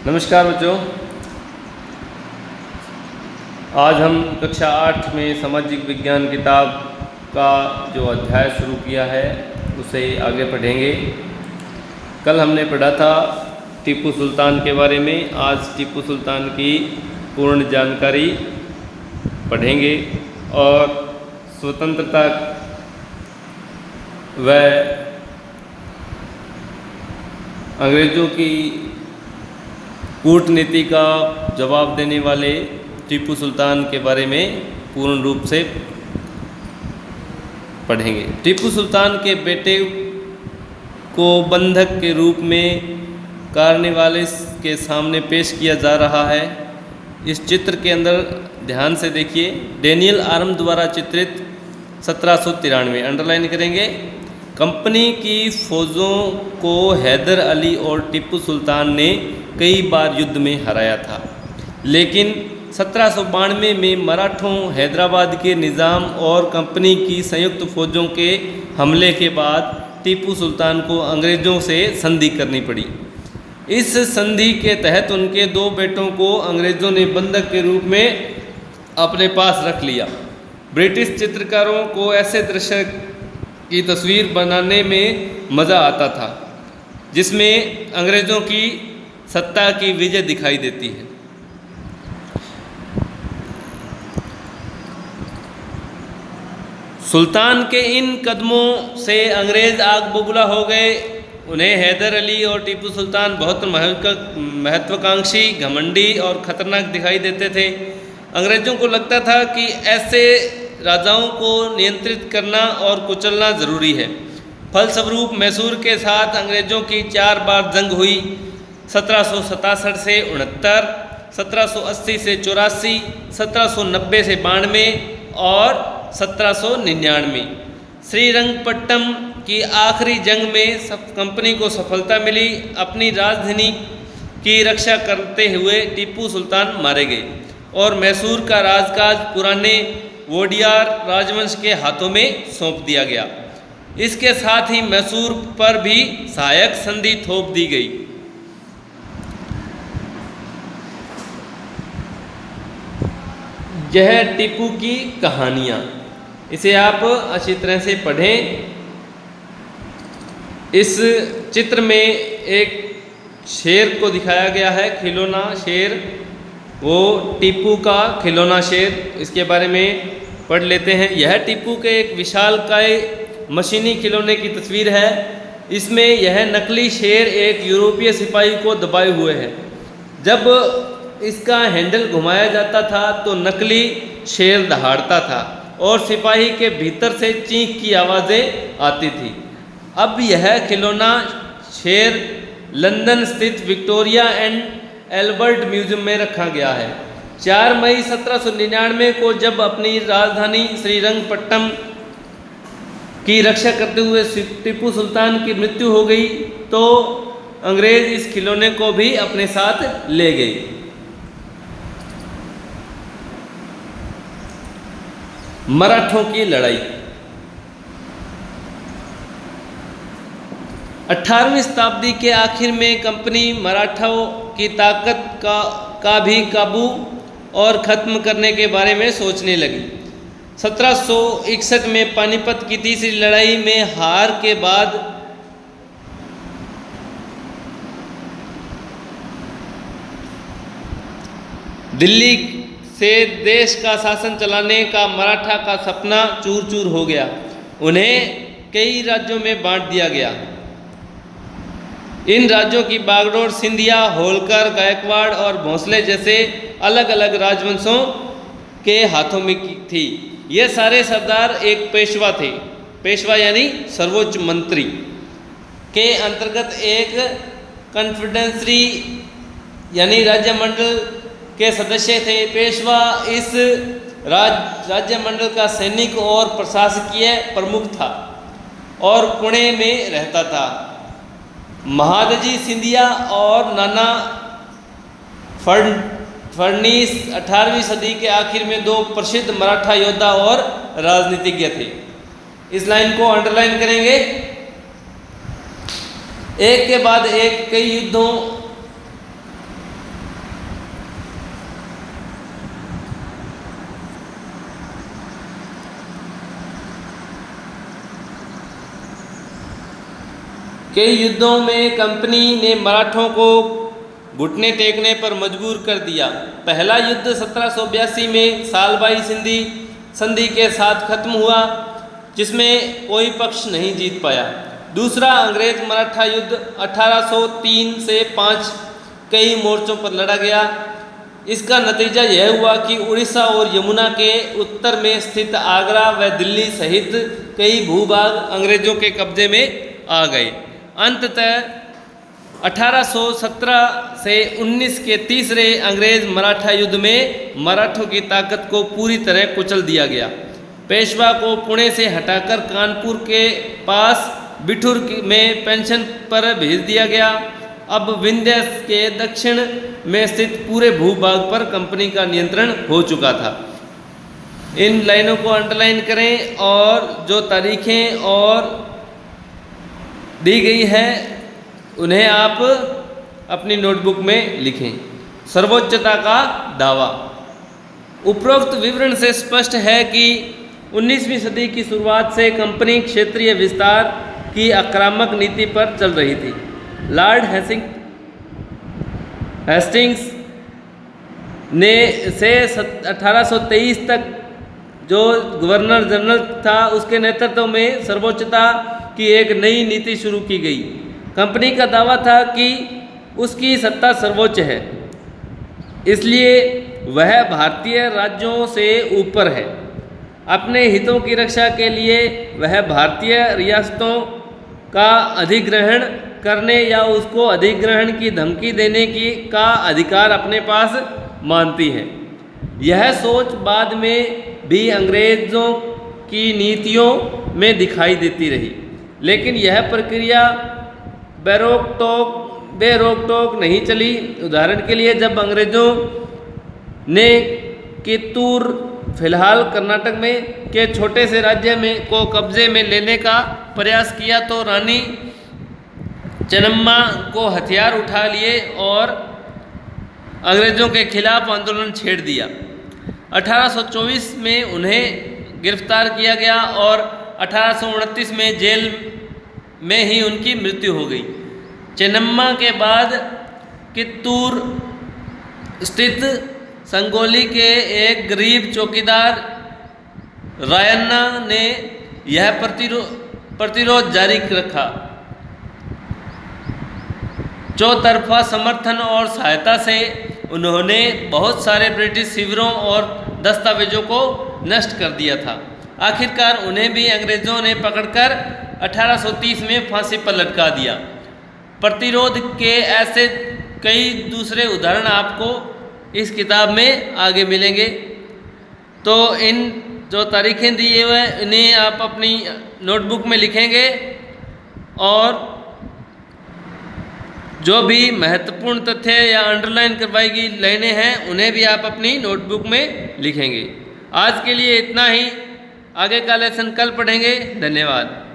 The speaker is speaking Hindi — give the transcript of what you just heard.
नमस्कार बच्चों। आज हम कक्षा 8 में सामाजिक विज्ञान किताब का जो अध्याय शुरू किया है उसे आगे पढ़ेंगे। कल हमने पढ़ा था टीपू सुल्तान के बारे में। आज टीपू सुल्तान की पूर्ण जानकारी पढ़ेंगे और स्वतंत्रता व अंग्रेज़ों की कूटनीति का जवाब देने वाले टीपू सुल्तान के बारे में पूर्ण रूप से पढ़ेंगे। टीपू सुल्तान के बेटे को बंधक के रूप में कार्नवालिस के सामने पेश किया जा रहा है। इस चित्र के अंदर ध्यान से देखिए, डेनियल आर्म द्वारा चित्रित 1793 अंडरलाइन करेंगे। कंपनी की फौजों को हैदर अली और टीपू सुल्तान ने कई बार युद्ध में हराया था, लेकिन 1792 में मराठों, हैदराबाद के निज़ाम और कंपनी की संयुक्त फौजों के हमले के बाद टीपू सुल्तान को अंग्रेज़ों से संधि करनी पड़ी। इस संधि के तहत उनके दो बेटों को अंग्रेज़ों ने बंधक के रूप में अपने पास रख लिया। ब्रिटिश चित्रकारों को ऐसे दृश्य की तस्वीर बनाने में मज़ा आता था जिसमें अंग्रेज़ों की सत्ता की विजय दिखाई देती है। सुल्तान के इन कदमों से अंग्रेज़ आग बबूला हो गए। उन्हें हैदर अली और टीपू सुल्तान बहुत महत्वाकांक्षी, घमंडी और ख़तरनाक दिखाई देते थे। अंग्रेज़ों को लगता था कि ऐसे राजाओं को नियंत्रित करना और कुचलना ज़रूरी है। फलस्वरूप मैसूर के साथ अंग्रेज़ों की 4 बार जंग हुई। 1767 से 69, 1780 से 84, 1790 से 92 और 1799। श्रीरंगपट्टनम की आखिरी जंग में कंपनी को सफलता मिली। अपनी राजधानी की रक्षा करते हुए टीपू सुल्तान मारे गए और मैसूर का राजकाज पुराने वोडियार राजवंश के हाथों में सौंप दिया गया। इसके साथ ही मैसूर पर भी सहायक संधि थोप दी गई। यह टीपू की कहानियाँ, इसे आप अच्छी तरह से पढ़ें। इस चित्र में एक शेर को दिखाया गया है, खिलौना शेर, वो टीपू का खिलौना शेर। इसके बारे में पढ़ लेते हैं। यह टीपू के एक विशालकाय मशीनी खिलौने की तस्वीर है। इसमें यह नकली शेर एक यूरोपीय सिपाही को दबाए हुए है। जब इसका हैंडल घुमाया जाता था तो नकली शेर दहाड़ता था और सिपाही के भीतर से चीख की आवाज़ें आती थी। अब यह खिलौना शेर लंदन स्थित विक्टोरिया एंड एल्बर्ट म्यूजियम में रखा गया है। 4 मई 1799 को जब अपनी राजधानी श्रीरंगपट्टनम की रक्षा करते हुए टीपू सुल्तान की मृत्यु हो गई तो अंग्रेज़ इस खिलौने को भी अपने साथ ले गए। मराठों की लड़ाई। 18वीं शताब्दी के आखिर में कंपनी मराठों की ताकत का भी काबू और ख़त्म करने के बारे में सोचने लगी। 1761 में पानीपत की तीसरी लड़ाई में हार के बाद दिल्ली से देश का शासन चलाने का मराठा का सपना चूर चूर हो गया। उन्हें कई राज्यों में बांट दिया गया। इन राज्यों की बागडोर सिंधिया, होलकर, गायकवाड़ और भोंसले जैसे अलग अलग राजवंशों के हाथों में थी। ये सारे सरदार एक पेशवा थे। पेशवा यानी सर्वोच्च मंत्री के अंतर्गत एक कॉन्फिडेंसरी यानी राज्यमंडल के सदस्य थे। पेशवा इस राज्यमंडल का सैनिक और प्रशासकीय प्रमुख था और पुणे में रहता था। महादजी सिंधिया और नाना फडणीस 18वीं सदी के आखिर में 2 प्रसिद्ध मराठा योद्धा और राजनीतिज्ञ थे। इस लाइन को अंडरलाइन करेंगे। एक के बाद एक कई युद्धों कई युद्धों में कंपनी ने मराठों को घुटने टेकने पर मजबूर कर दिया। पहला युद्ध 1782 में सालबाई संधि के साथ खत्म हुआ, जिसमें कोई पक्ष नहीं जीत पाया। दूसरा अंग्रेज मराठा युद्ध 1803 से 5 कई मोर्चों पर लड़ा गया। इसका नतीजा यह हुआ कि उड़ीसा और यमुना के उत्तर में स्थित आगरा व दिल्ली सहित कई भूभाग अंग्रेजों के कब्जे में आ गए। अंततः 1817 से 19 के तीसरे अंग्रेज मराठा युद्ध में मराठों की ताकत को पूरी तरह कुचल दिया गया। पेशवा को पुणे से हटाकर कानपुर के पास बिठूर में पेंशन पर भेज दिया गया। अब विंध्य के दक्षिण में स्थित पूरे भूभाग पर कंपनी का नियंत्रण हो चुका था। इन लाइनों को अंडरलाइन करें और जो तारीखें और दी गई है उन्हें आप अपनी नोटबुक में लिखें। सर्वोच्चता का दावा। उपरोक्त विवरण से स्पष्ट है कि 19वीं सदी की शुरुआत से कंपनी क्षेत्रीय विस्तार की आक्रामक नीति पर चल रही थी। लॉर्ड हेस्टिंग्स ने से 1823 तक जो गवर्नर जनरल था, उसके नेतृत्व में सर्वोच्चता की एक नई नीति शुरू की गई। कंपनी का दावा था कि उसकी सत्ता सर्वोच्च है, इसलिए वह भारतीय राज्यों से ऊपर है। अपने हितों की रक्षा के लिए वह भारतीय रियासतों का अधिग्रहण करने या उसको अधिग्रहण की धमकी देने का अधिकार अपने पास मानती है। यह सोच बाद में भी अंग्रेज़ों की नीतियों में दिखाई देती रही, लेकिन यह प्रक्रिया बेरोक-टोक नहीं चली। उदाहरण के लिए जब अंग्रेज़ों ने कित्तूर, फिलहाल कर्नाटक में के छोटे से राज्य को कब्जे में लेने का प्रयास किया तो रानी चेन्नम्मा को हथियार उठा लिए और अंग्रेज़ों के खिलाफ आंदोलन छेड़ दिया। 1824 में उन्हें गिरफ्तार किया गया और 1829 में जेल में ही उनकी मृत्यु हो गई। चेन्नम्मा के बाद कित्तूर स्थित संगोली के एक गरीब चौकीदार रायन्ना ने यह प्रतिरोध जारी रखा। चौतरफा समर्थन और सहायता से उन्होंने बहुत सारे ब्रिटिश शिविरों और दस्तावेजों को नष्ट कर दिया था। आखिरकार उन्हें भी अंग्रेज़ों ने पकड़कर 1830 में फांसी पर लटका दिया। प्रतिरोध के ऐसे कई दूसरे उदाहरण आपको इस किताब में आगे मिलेंगे। तो इन जो तारीखें दी हुए हैं इन्हें आप अपनी नोटबुक में लिखेंगे और जो भी महत्वपूर्ण तथ्य या अंडरलाइन करवाई गई लाइनें हैं उन्हें भी आप अपनी नोटबुक में लिखेंगे। आज के लिए इतना ही। आगे का लेसन कल पढ़ेंगे। धन्यवाद।